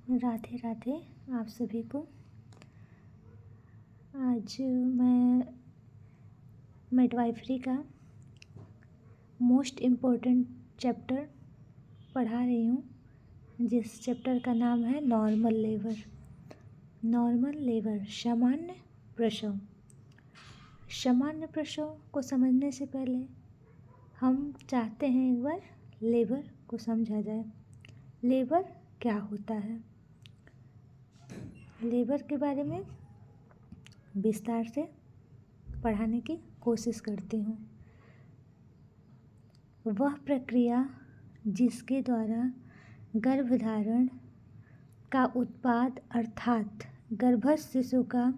राधे राधे आप सभी को। आज मैं मिडवाइफरी का मोस्ट इम्पोर्टेंट चैप्टर पढ़ा रही हूँ, जिस चैप्टर का नाम है नॉर्मल लेबर। नॉर्मल लेबर सामान्य प्रसव। सामान्य प्रसव को समझने से पहले हम चाहते हैं एक बार लेबर को समझा जाए। लेबर क्या होता है, लेबर के बारे में विस्तार से पढ़ाने की कोशिश करती हूँ। वह प्रक्रिया जिसके द्वारा गर्भधारण का उत्पाद अर्थात गर्भस्थ शिशु का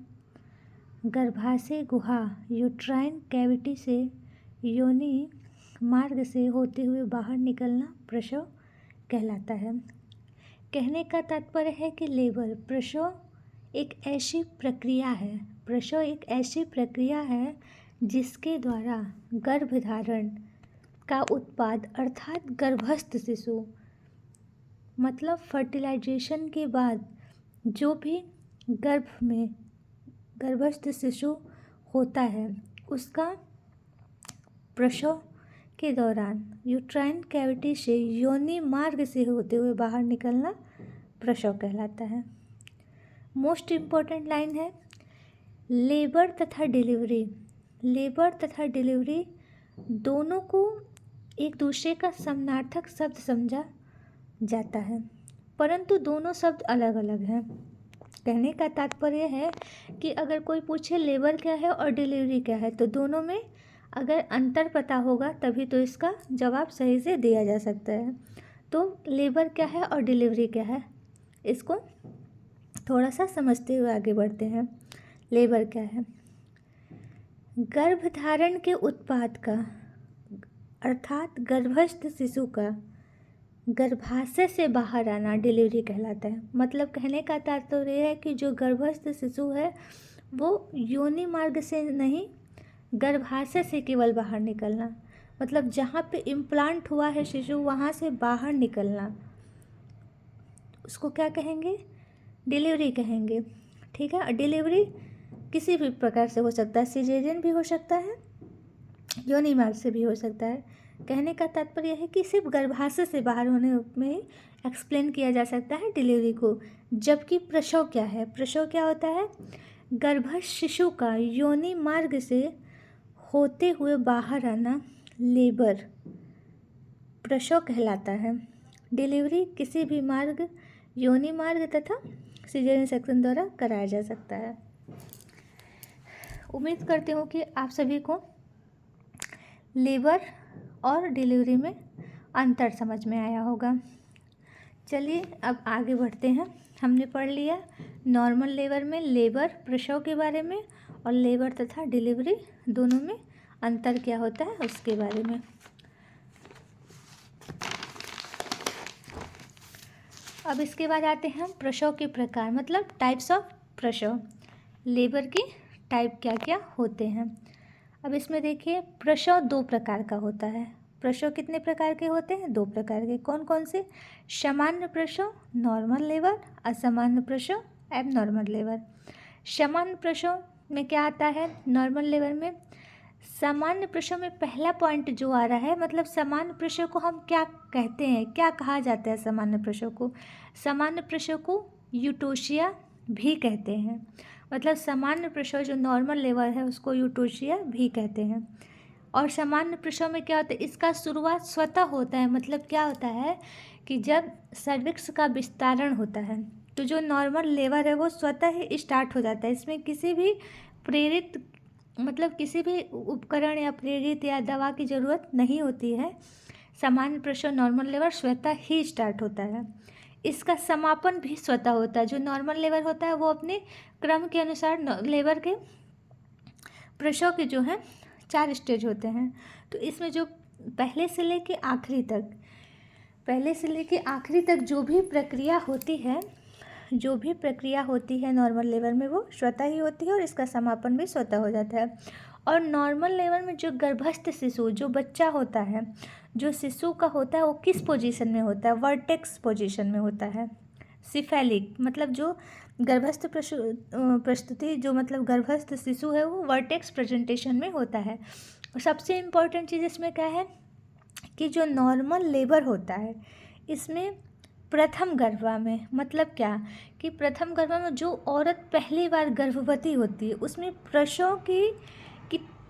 गर्भाशय गुहा यूट्राइन कैविटी से योनि मार्ग से होते हुए बाहर निकलना प्रसव कहलाता है। कहने का तात्पर्य है कि लेबर प्रसव एक ऐसी प्रक्रिया है, प्रसव एक ऐसी प्रक्रिया है जिसके द्वारा गर्भधारण का उत्पाद अर्थात गर्भस्थ शिशु मतलब फर्टिलाइजेशन के बाद जो भी गर्भ में गर्भस्थ शिशु होता है उसका प्रसव के दौरान यूट्राइन कैविटी से योनि मार्ग से होते हुए बाहर निकलना प्रसव कहलाता है। मोस्ट इम्पॉर्टेंट लाइन है लेबर तथा डिलीवरी। लेबर तथा डिलीवरी दोनों को एक दूसरे का समानार्थक शब्द समझा जाता है, परंतु दोनों शब्द अलग अलग हैं। कहने का तात्पर्य है कि अगर कोई पूछे लेबर क्या है और डिलीवरी क्या है तो दोनों में अगर अंतर पता होगा तभी तो इसका जवाब सही से दिया जा सकता है। तो लेबर क्या है और डिलीवरी क्या है, इसको थोड़ा सा समझते हुए आगे बढ़ते हैं। लेबर क्या है? गर्भधारण के उत्पाद का अर्थात गर्भस्थ शिशु का गर्भाशय से बाहर आना डिलीवरी कहलाता है। मतलब कहने का तात्पर्य है कि जो गर्भस्थ शिशु है वो योनि मार्ग से नहीं, गर्भाशय से केवल बाहर निकलना, मतलब जहाँ पे इम्प्लांट हुआ है शिशु वहाँ से बाहर निकलना, उसको क्या कहेंगे? डिलीवरी कहेंगे। ठीक है। डिलीवरी किसी भी प्रकार से हो सकता है, सिजेरियन भी हो सकता है, योनि मार्ग से भी हो सकता है। कहने का तात्पर्य है कि सिर्फ गर्भाशय से बाहर होने में ही एक्सप्लेन किया जा सकता है डिलीवरी को। जबकि प्रसव क्या है? प्रसव क्या होता है? गर्भस्थ शिशु का योनि मार्ग से होते हुए बाहर आना लेबर प्रसव कहलाता है। डिलीवरी किसी भी मार्ग, योनि मार्ग तथा सिजेरियन सेक्शन द्वारा कराया जा सकता है। उम्मीद करती हूँ कि आप सभी को लेबर और डिलीवरी में अंतर समझ में आया होगा। चलिए अब आगे बढ़ते हैं। हमने पढ़ लिया नॉर्मल लेबर में लेबर प्रसव के बारे में और लेबर तथा डिलीवरी दोनों में अंतर क्या होता है उसके बारे में। अब इसके बाद आते हैं हम प्रसव के प्रकार, मतलब टाइप्स ऑफ प्रसव। लेबर की टाइप क्या क्या होते हैं। अब इसमें देखिए प्रसव दो प्रकार का होता है। प्रसव कितने प्रकार के होते हैं? दो प्रकार के। कौन कौन से? सामान्य प्रसव नॉर्मल लेबर, असामान्य प्रसव एबनॉर्मल लेबर। सामान्य प्रसव में क्या आता है? नॉर्मल लेबर में सामान्य प्रसव में पहला पॉइंट जो आ रहा है, मतलब सामान्य प्रसव को हम क्या कहते हैं, क्या कहा जाता है? सामान्य प्रसव को, सामान्य प्रसव को यूटोसिया भी कहते हैं। मतलब सामान्य प्रसव जो नॉर्मल लेबर है उसको यूटोसिया भी कहते हैं। और सामान्य प्रसव में क्या होता है? इसका शुरुआत स्वतः होता है। मतलब क्या होता है कि जब सर्विक्स का विस्तारण होता है तो जो नॉर्मल लेबर है वो स्वतः ही स्टार्ट हो जाता है। इसमें किसी भी प्रेरित, मतलब किसी भी उपकरण या प्रेरित या दवा की ज़रूरत नहीं होती है। सामान्य प्रसव नॉर्मल लेबर स्वतः ही स्टार्ट होता है। इसका समापन भी स्वतः होता है। जो नॉर्मल लेबर होता है वो अपने क्रम के अनुसार लेबर के प्रसव के जो हैं 4 स्टेज होते हैं। तो इसमें जो पहले से लेके आखिरी तक जो भी प्रक्रिया होती है नॉर्मल लेबर में वो स्वतः ही होती है और इसका समापन भी स्वतः हो जाता है। और नॉर्मल लेबर में जो गर्भस्थ शिशु, जो बच्चा होता है, जो शिशु का होता है वो किस पोजीशन में होता है? वर्टेक्स पोजीशन में होता है। सिफेलिक मतलब जो गर्भस्थ प्रस्तुति जो मतलब गर्भस्थ शिशु है वो वर्टेक्स प्रेजेंटेशन में होता है। और सबसे इम्पॉर्टेंट चीज़ इसमें क्या है कि जो नॉर्मल लेबर होता है इसमें प्रथम गर्भा में मतलब क्या कि प्रथम गर्भा में जो औरत पहली बार गर्भवती होती है उसमें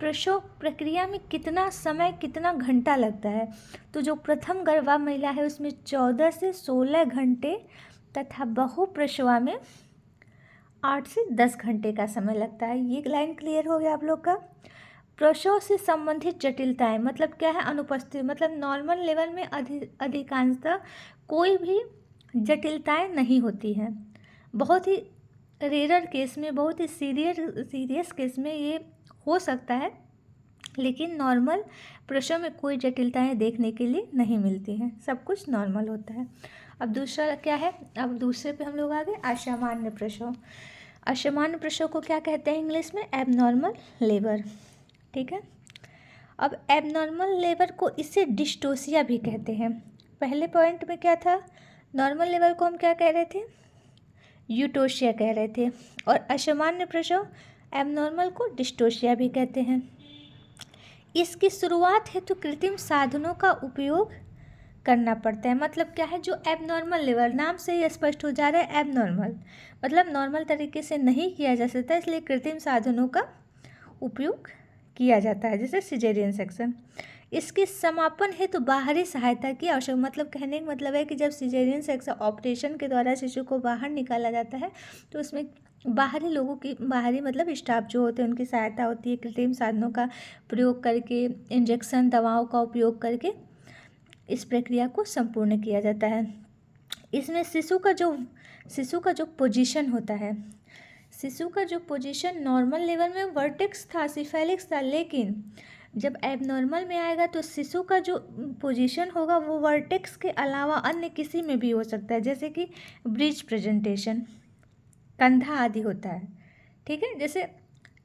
प्रसव प्रक्रिया में कितना समय कितना घंटा लगता है। तो जो प्रथम गर्भा महिला है उसमें 14 से 16 घंटे तथा बहु प्रसवा में 8 से 10 घंटे का समय लगता है। ये लाइन क्लियर हो गया आप लोग का। प्रसव से संबंधित जटिलताएं मतलब क्या है, अनुपस्थित मतलब नॉर्मल लेवल में अधिकांशतः कोई भी जटिलताएं नहीं होती हैं। बहुत ही रेयर केस में, बहुत ही सीरियस केस में ये हो सकता है, लेकिन नॉर्मल प्रसव में कोई जटिलताएं देखने के लिए नहीं मिलती हैं, सब कुछ नॉर्मल होता है। अब दूसरा क्या है, अब दूसरे पे हम लोग आ गए असामान्य प्रसव। असामान्य प्रसव को क्या कहते हैं इंग्लिश में, एबनॉर्मल लेबर। ठीक है, अब एबनॉर्मल लेबर को इससे डिस्टोसिया भी कहते हैं। पहले पॉइंट में क्या था, नॉर्मल लेबर को हम क्या कह रहे थे, यूटोसिया कह रहे थे, और असामान्य प्रसव एबनॉर्मल को डिस्टोसिया भी कहते हैं। इसकी शुरुआत है तो कृत्रिम साधनों का उपयोग करना पड़ता है। मतलब क्या है, जो एबनॉर्मल लेबर, नाम से ही स्पष्ट हो जा रहा है एबनॉर्मल मतलब नॉर्मल तरीके से नहीं किया जा सकता, इसलिए कृत्रिम साधनों का उपयोग किया जाता है, जैसे सिजेरियन सेक्शन। इसके समापन है तो बाहरी सहायता की आवश्यक, मतलब कहने का मतलब है कि जब सिजेरियन सेक्शन ऑपरेशन के द्वारा शिशु को बाहर निकाला जाता है तो उसमें बाहरी लोगों की, बाहरी मतलब स्टाफ जो होते हैं उनकी सहायता होती है, कृत्रिम साधनों का प्रयोग करके, इंजेक्शन दवाओं का उपयोग करके इस प्रक्रिया को संपूर्ण किया जाता है। इसमें शिशु का जो पोजीशन होता है, शिशु का जो पोजीशन नॉर्मल लेवल में वर्टेक्स था, सिफेलिक्स था, लेकिन जब एबनॉर्मल में आएगा तो शिशु का जो पोजीशन होगा वो वर्टेक्स के अलावा अन्य किसी में भी हो सकता है, जैसे कि ब्रिज प्रेजेंटेशन, कंधा आदि होता है। ठीक है, जैसे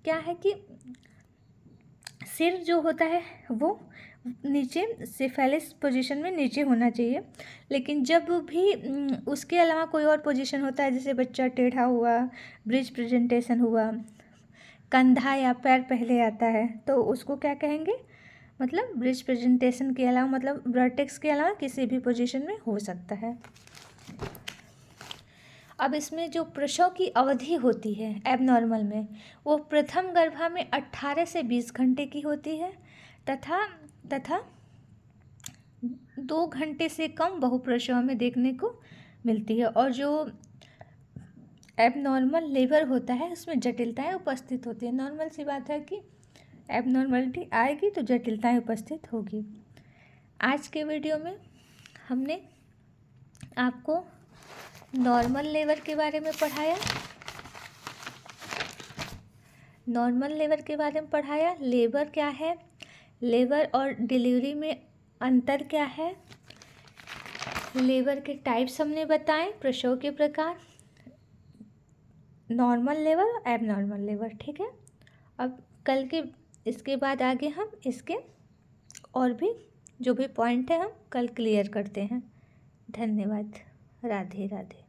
क्या है कि सिर जो होता है वो नीचे सिफेलिस पोजीशन में नीचे होना चाहिए, लेकिन जब भी उसके अलावा कोई और पोजीशन होता है, जैसे बच्चा टेढ़ा हुआ, ब्रिज प्रेजेंटेशन हुआ, कंधा या पैर पहले आता है, तो उसको क्या कहेंगे, मतलब ब्रिज प्रेजेंटेशन के अलावा मतलब वर्टेक्स के अलावा किसी भी पोजीशन में हो सकता है। अब इसमें जो प्रसव की अवधि होती है एबनॉर्मल में, वो प्रथम गर्भा में 18 से 20 घंटे की होती है तथा 2 घंटे से कम बहुप्रसव में देखने को मिलती है। और जो एबनॉर्मल लेबर होता है उसमें जटिलताएं उपस्थित होती है। नॉर्मल सी बात है कि एबनॉर्मलिटी आएगी तो जटिलताएं उपस्थित होगी। आज के वीडियो में हमने आपको नॉर्मल लेबर के बारे में पढ़ाया, लेबर क्या है, लेबर और डिलीवरी में अंतर क्या है, लेबर के टाइप्स हमने बताए, प्रसव के प्रकार, नॉर्मल लेबर और एबनॉर्मल लेबर। ठीक है, अब कल के इसके बाद आगे हम इसके और भी जो भी पॉइंट है हम कल क्लियर करते हैं। धन्यवाद। राधे राधे।